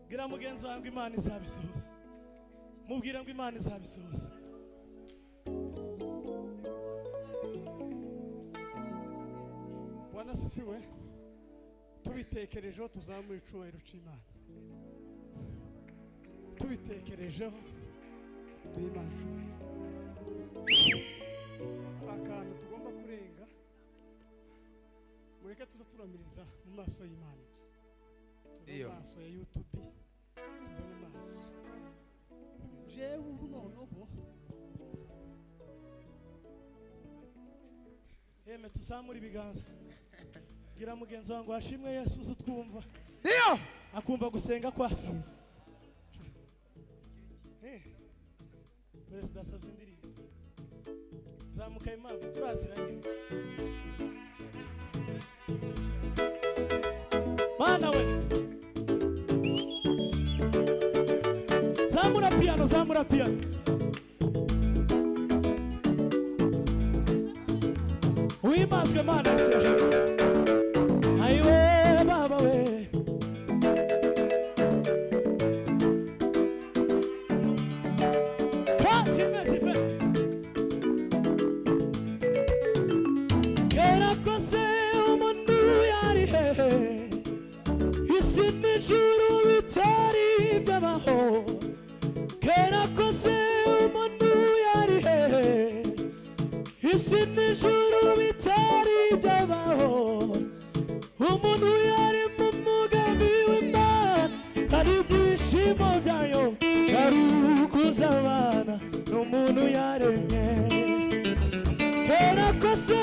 Gira mugenzi wangu Imana izabisohoza. Mubwira ngo Imana izabisohoza. Bwana sifiwe. Tubitekerejeho tuzamuye icubahiro c'Imana. Tubitekerejeho tuyimana. Akantu tugomba kurenga. Mureke tuzaturamiriza mu maso y'Imana. Iyo maso ya YouTube tuve mu maso jewe ubu noneho yeme tuzamura ibiganza gira mugenzi wangu ashimwe Yesu uzutwumva iyo akumva gusenga kwacu Perezida savye indirimbo zamuka Imana turaziranye Mana we Zamura piano Uimazwe Mana Aiwe baba we Kera kose umuntu yari hehe Isi n'ijuru bitari by'abaho Kera kose umuntu yari hehe Isi n'ijuru bitari by'abaho Umuntu yari mu mugambi w'Imana Hari ibyishimo byayo Hari ukuzabana n'umuntu yaremye Kera kose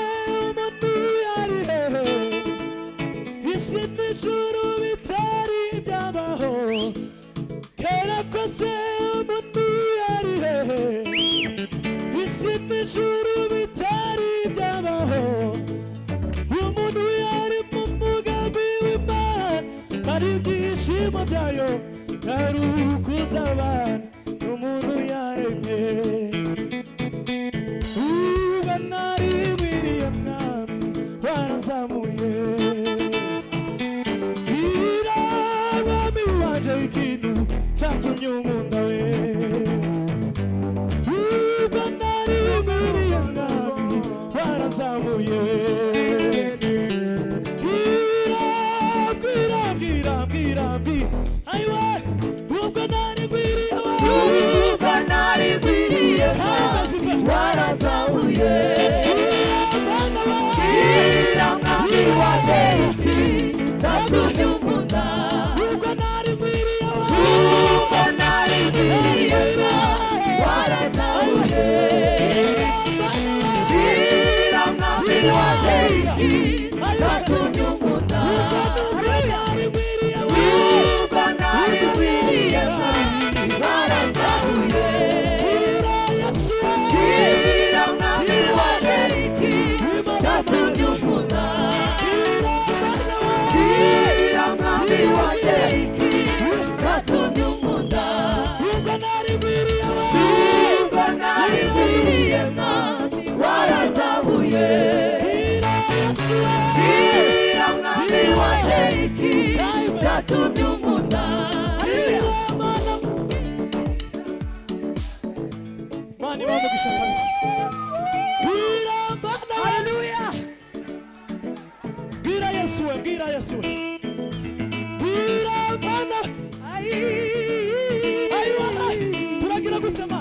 umuntu yari hehe Isi n'ijuru bitari by'abaho Kera kose umuntu yari hehe Isi n'ijuru bitari by'abaho Umuntu yari mu mugambi w'Imana Hari ibyishimo byayo Hari ukuzabana n'umuntu yaremye Uba nari wiriye mwami waranzamuye Mwami wanje ikintu cyatumye unkunda we Uba nari wiriye mwami waranzamuye Bwira Aiwe ubwo nari wiriye warazamuye Bwira mwami wanje ikintu cyatumye unkunda ubwo nari wiriye warazamuye Bwira mwami wanje ikintu cyatumye unkunda Yesu gira mana aiwa turagira gutema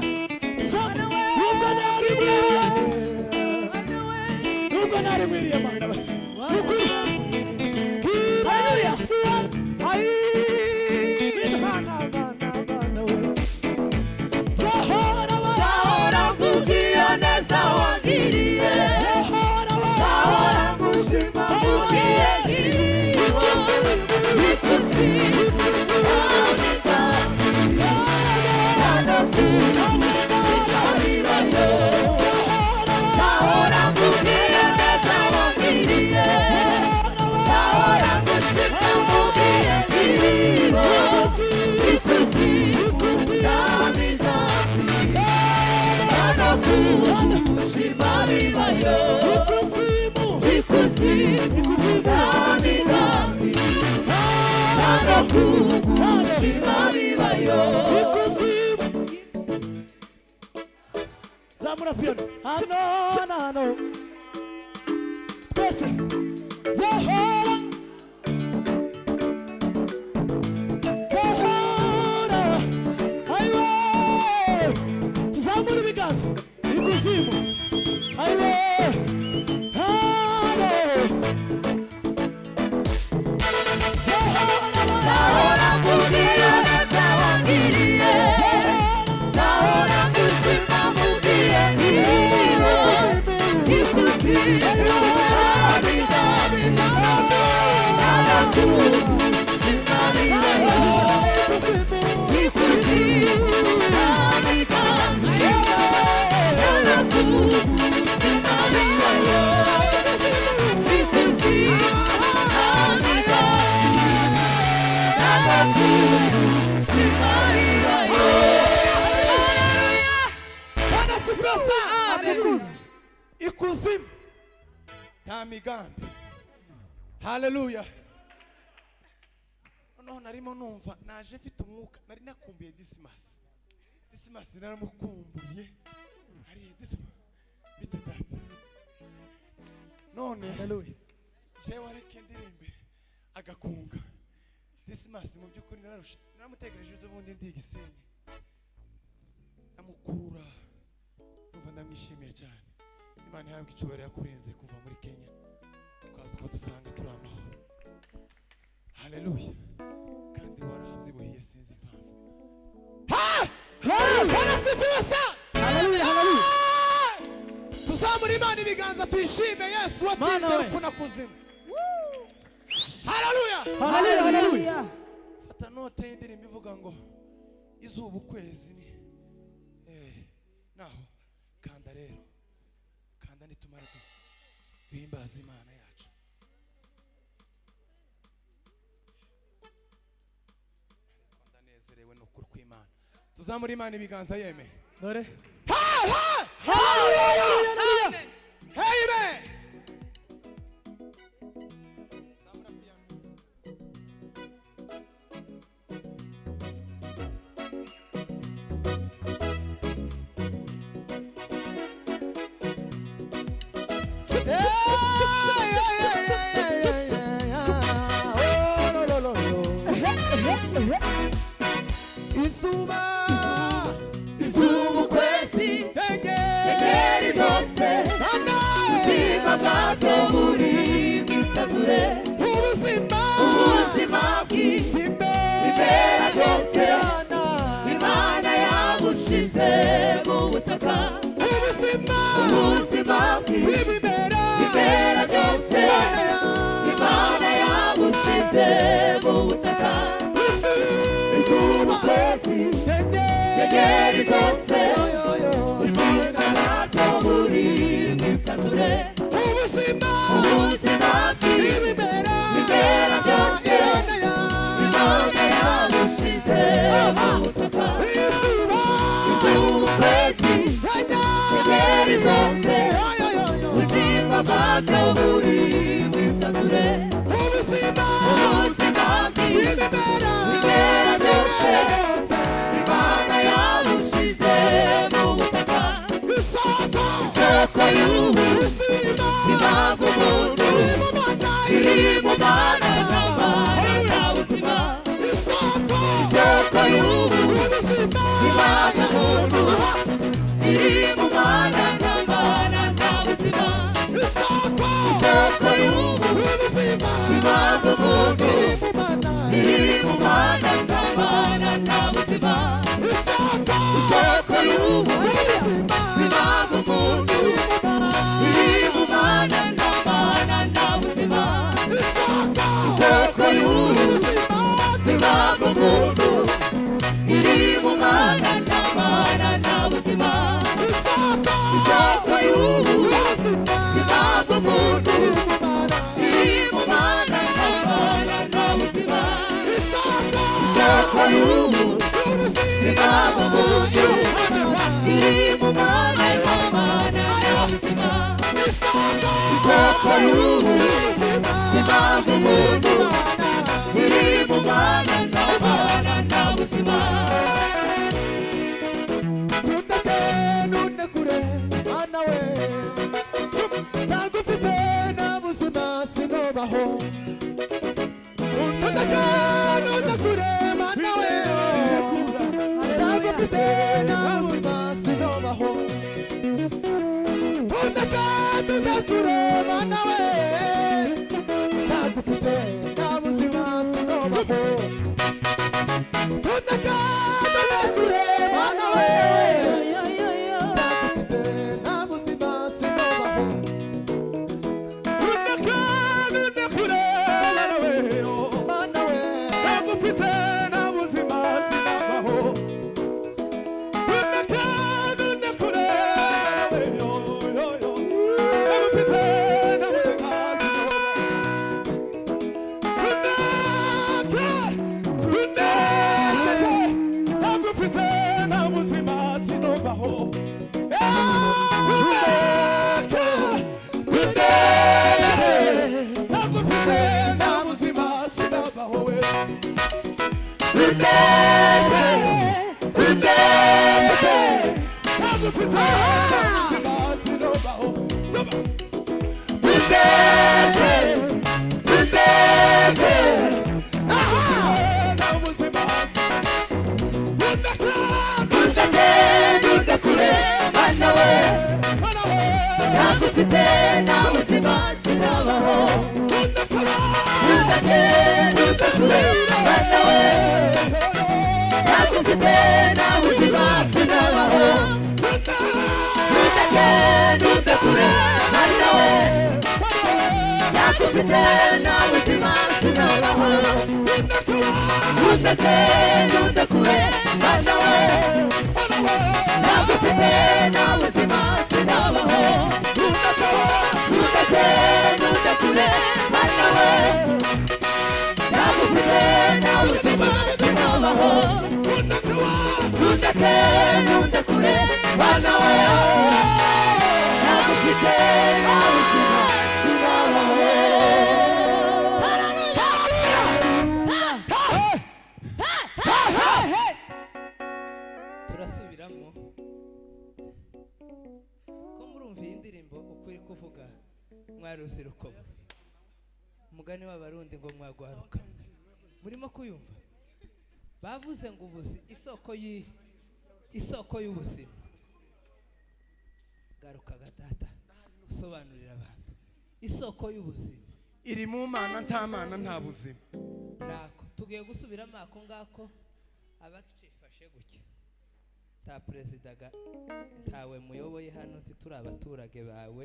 nubwo nari mwiriye mana ukuri gira Yesu ai bihana bana we Zahora mvugiye neza wangiriye Zahora ngushima mvugiye ngiriwe Ikuzimu amita Nanakumu shikaribayo Zahora mvugiye neza wangiriye Zahora ngushima mvugiye ngiriwe Ikuzimu amita Shimaribayo ikuzimu nami nami nanakugu shimaribayo ikuzimu zamura piano hano twese Zahora aiwe tuzamura ibiganza ikuzimu aiwe Zahora mvugiye neza wangiriye Zahora ngushima mvugiye ngiriwe Ikuzimu nami nami nanakugu shimaribayo Ikuzimu nami nami nanakugu shimaribayo Ikuzimu nami nanakugu shimaribayo Bwana sifiwe sana atukuze ikuzimu nta migambi haleluya noneho narimo numva naje mfite umwuka nari nakumbuye Dismas naramukumbuye hari Dismas bite data none haleluya jewe areke ndirimbe agakunga Dismas mu byukuri nararusha naramutegereje uzo bundi ndi Gisenyi namukurura numva ndamwishimiye cyane Imana yawe icyubahiro yakurinze kuva muri Kenya twaza ko dusanga turi amahoro haleluya kandi warahabyibuhiye sinzi impamvu Bwana sifiwe sana haleluya tuzamura Imana ibiganza tuyishime Yesu watsinze urupfu na kuzimu haleluya fata note y'indirimbo ivuga ngo izuba ukwezi ni naho kanda rero kanda nitumara duhimbaza Imana yacu ndanezerewe n'ukuri kw'Imana tuzamura Imana ibiganza yeme dore haleluya amen Izuba ukwezi Engeri zose Ubuzima bwato buri mwisazure Ubuzima bw'ibimera byose Imana yabushize mu butaka Ubuzima bw'ibimera byose Imana yabushize mu butaka Izuba ukwezi Engeri zose Ubuzima bwato buri mwisazure Ubuzima bw'ibimera byose Imana yabushize mu butaka Izuba ukwezi Engeri zose Ubuzima bwato buri mwisazure Ubuzima bw'ibimera byose Imana yabushize mu butaka Isoko y'ubu Simama Mungu iri mu mana y'Imana y'ubuzima isoko y'ubuzima Simama Mungu iri mu mana y'Imana y'ubuzima Tundake nunde kure mana we Tagufite na buzima sinobaho Tundake nunde kure mana we Tagufite na buzima sinobaho Tundake kure mana we Tagufite na buzima sinobaho Tundake kure mana we turasubiramo ko murumva iyi ndirimbo ukuri kuvuga mwaruzi rukomo umugani w'abarundi ngo mwagwaruka murimo kuyumva bavuze ngo ubuzi isoko y'ubuzima garuka gatata usobanurira abantu isoko y'ubuzima iri mu mana nta mana nta buzima nako tugiye gusubiramo ako ngako abacifashe gutya ta perezida ntawe muyoboye hano turi abaturage bawe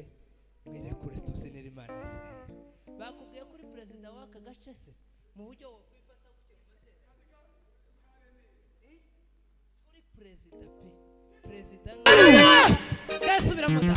mwirekure tuzinira Imana se bakubwiye kuri perezida w'aka gace se mu buryo wo kwifata gute kuri perezida perezida gasubiramo da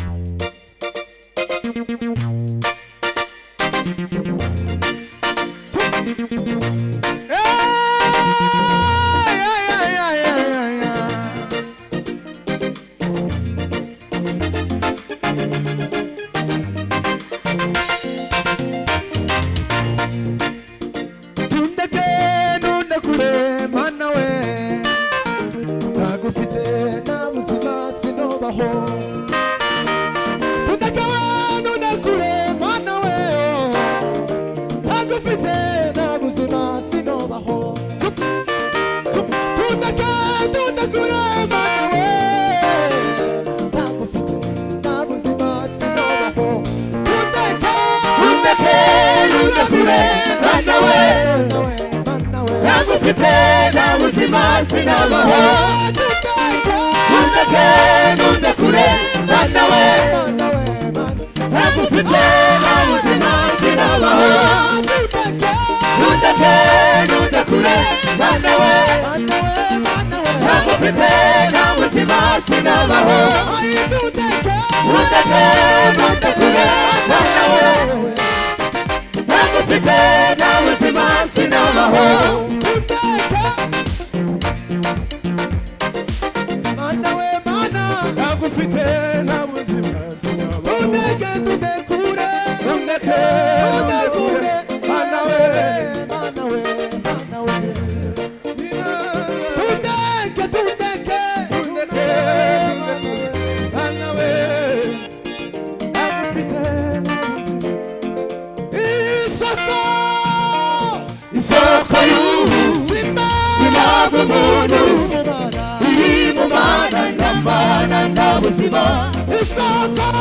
buzima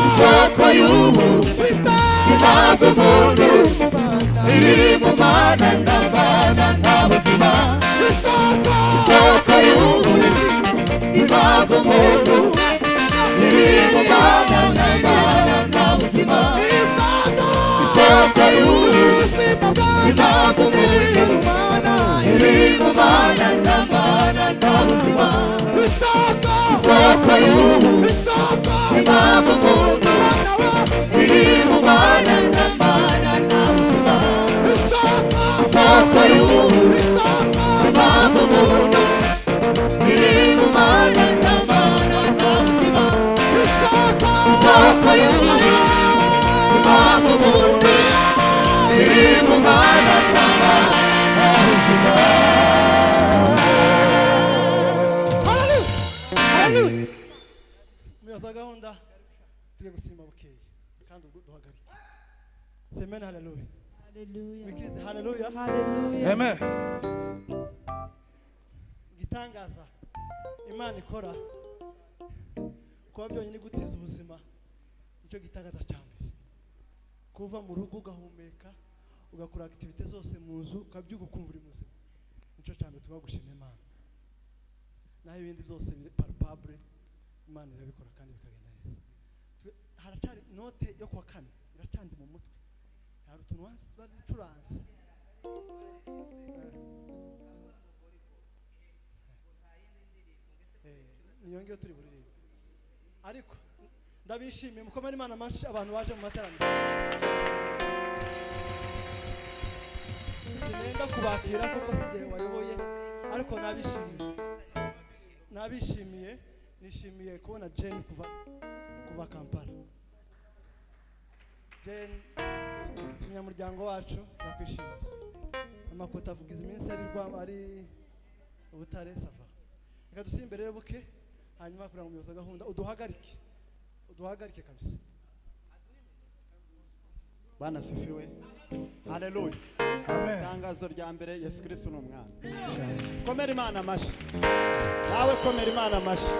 isoko y'ubuzima bw'umuntu iri mu mana nta mana nta buzima isoko y'ubuzima bw'umuntu iri mu mana nta mana nta buzima isoko y'ubuzima bw'umuntu iri mu mana nta mana nta buzima isoko y'ubuzima bw'umuntu iri mu mana nta mana nta buzima isoko y'ubuzima bw'umuntu iri mu mana nta mana nta buzima isoko y'ubuzima bw'umuntu iri mu mana nta mana nta buzima. Muyaza gahunda tugiye gusimba bukeye kandi ubwo duhagarike. Semena haleluya. Haleluya. Wikirize haleluya. Haleluya. Amen. Gitangaza Imana ikora kuba byonyine gutiza ubuzima nicyo gitangaza cyambere. Kuva mu rugo ugahumeka ugakora activite zose mu nzu ukabyuka ukumva uri muzima nicyo cyambere tugagushimira Imana. Naho ibindi byose biri palpable Imana irabikora kandi bikagenda neza. Haracari note yo kwa kane iracandi mu mutwe. Hari utuntu bacuranze. Niyongeyo turi buririmbe. Ariko ndabishimiye mukomere Imana amashi abantu baje mu materaniro. Sinenda kubakira kuko sigiye wayoboye ariko nabishimiye nishimiye kubona Jane kuva Kampala. Jane umunyamuryango wacu turakwishimiye. Amakota avugiza iminsi ari ubutare sava. Reka dusimbere rero buke hanyuma kugira ngo muyoza gahunda uduhagarike kabisa. Bana sifiwe. Haleluya. Amen. Tangazo rya mbere Yesu Kristo ni umwana. Komera Imana amashi. Nawe komera Imana amashi.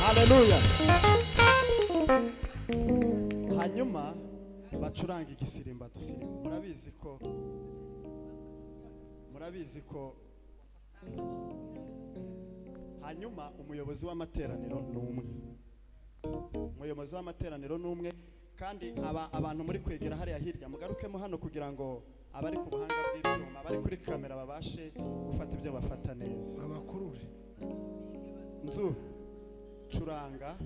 Haleluya. Hanyuma bacuranga igisirimba dusirimba. Murabizi ko hanyuma umuyobozi w'amateraniro ni umwe kandi abantu muri kwegera hariya hirya mugarukemo hano kugira ngo abari ku buhanga bw'ibyuma abari kuri kamera babashe gufata ibyo bafata neza. Abakurure Nzu curanga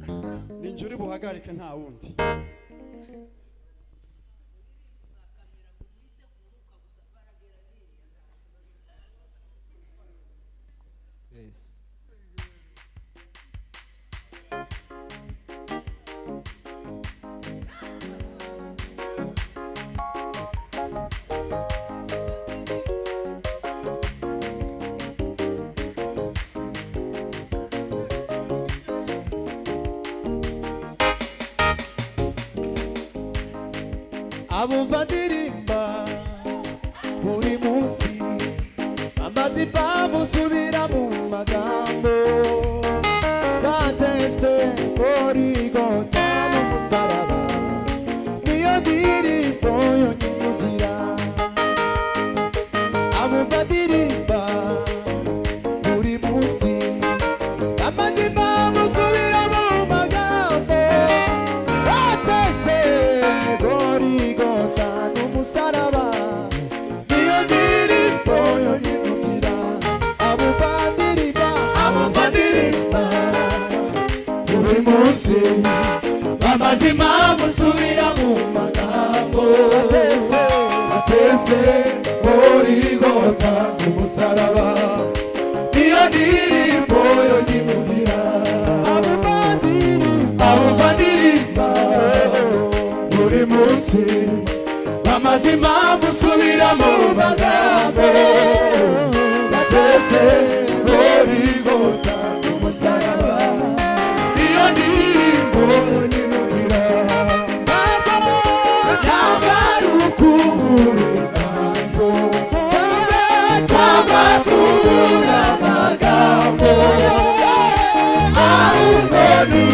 ninjye uri buhagarike nta wundi. Yes. abumva ndirimba buri munsi amaze impamvu nsubira mu magambo batese Gorigota n'umusaraba niyo ndirimbo yonyine ugira. Abumva ndirimba buri munsi amaze impamvu nsubira mu magambo batese Gorigota n'umusaraba niyo ndirimbo yonyine ugira. Abumva ndirimba buri munsi amaze impamvu nsubira mu magambo batese Gorigota n'umusaraba niyo ndirimbo yonyine ugira. Abumva ndirimba buri munsi amaze impamvu nsubira mu magambo batese Gorigota n'umusaraba niyo ndirimbo yonyine ugira. Ntabwo ari ukubura inganzo cyangwa kubura amagambo ahubwo ni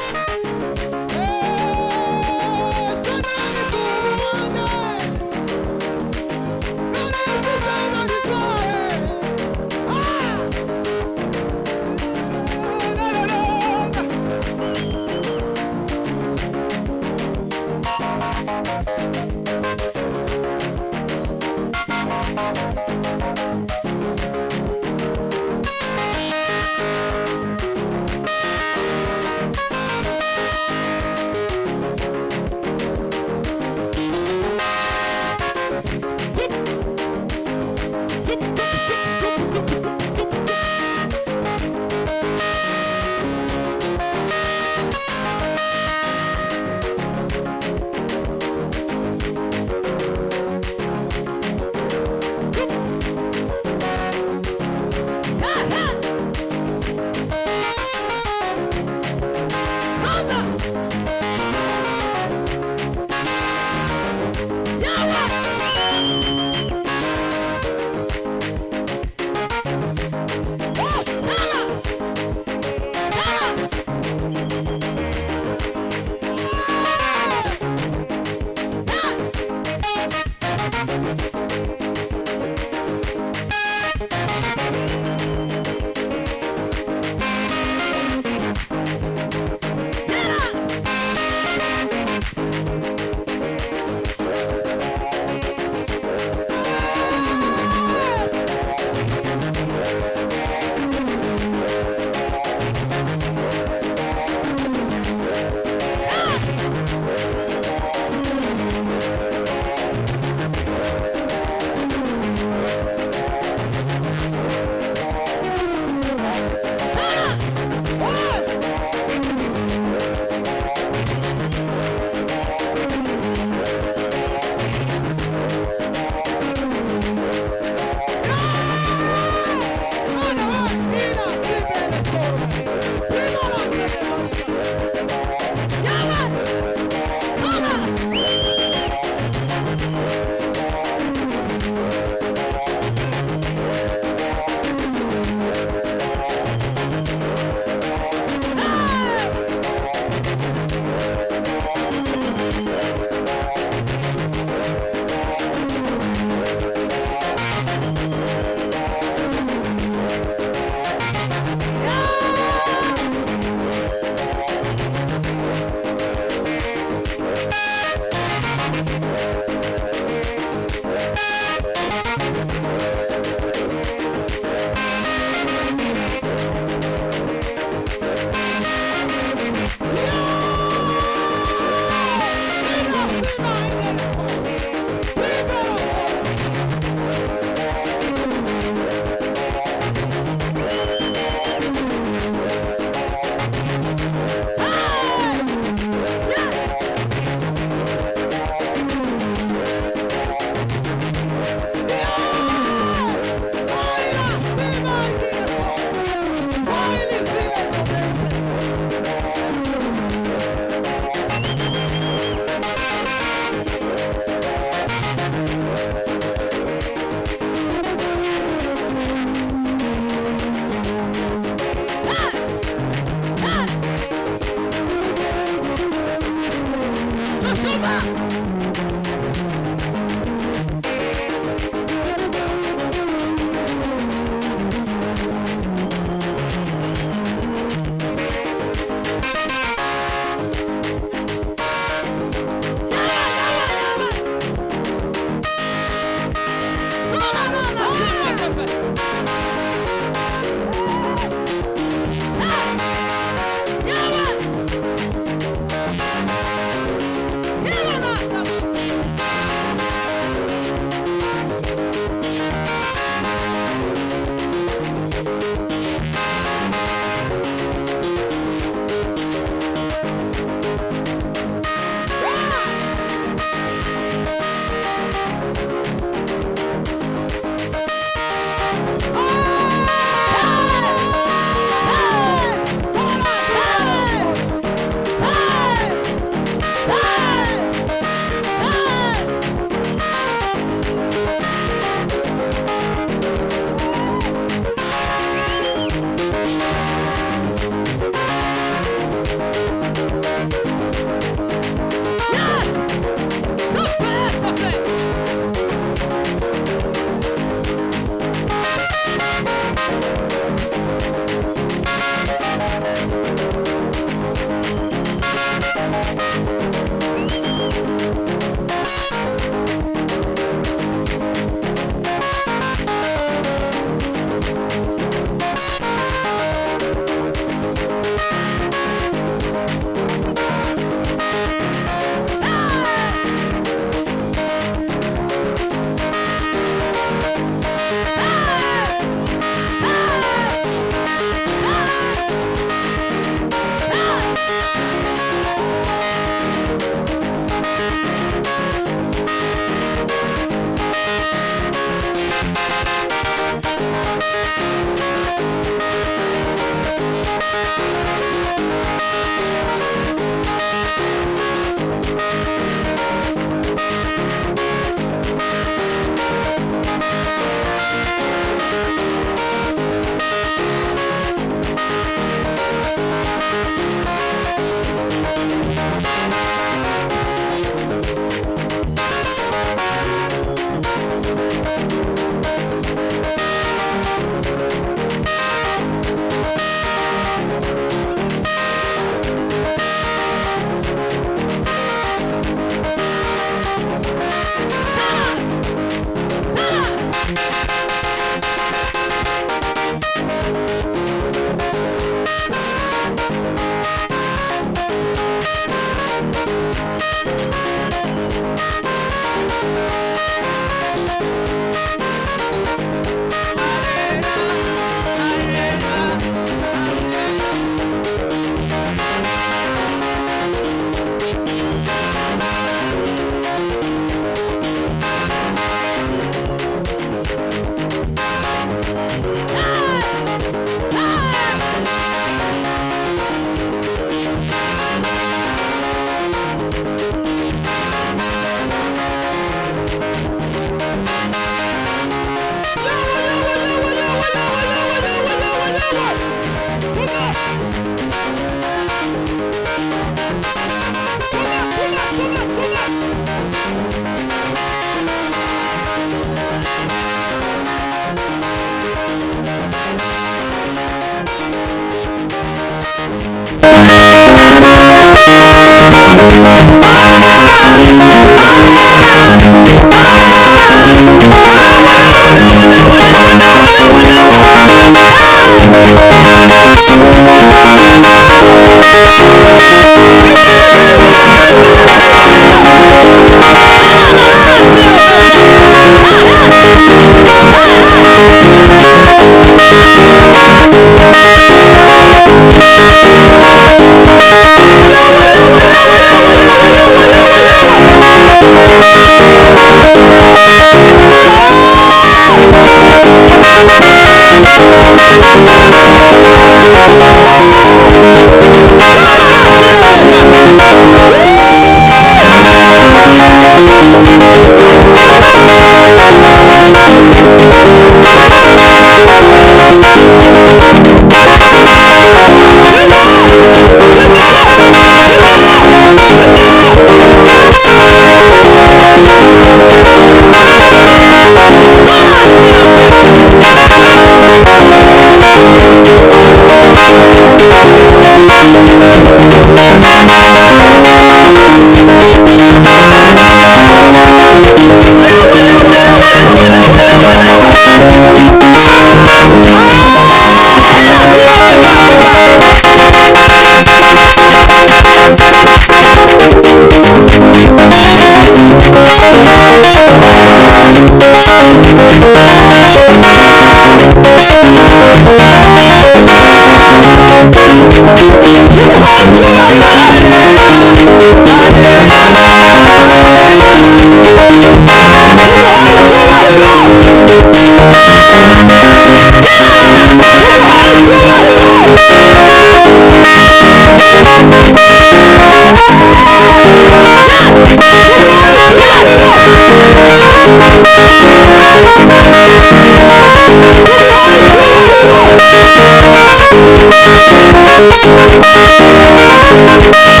Thank you.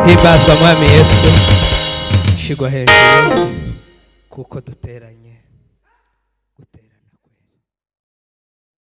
himbazwa mwami yesu shigwa hejuru kuko duteranye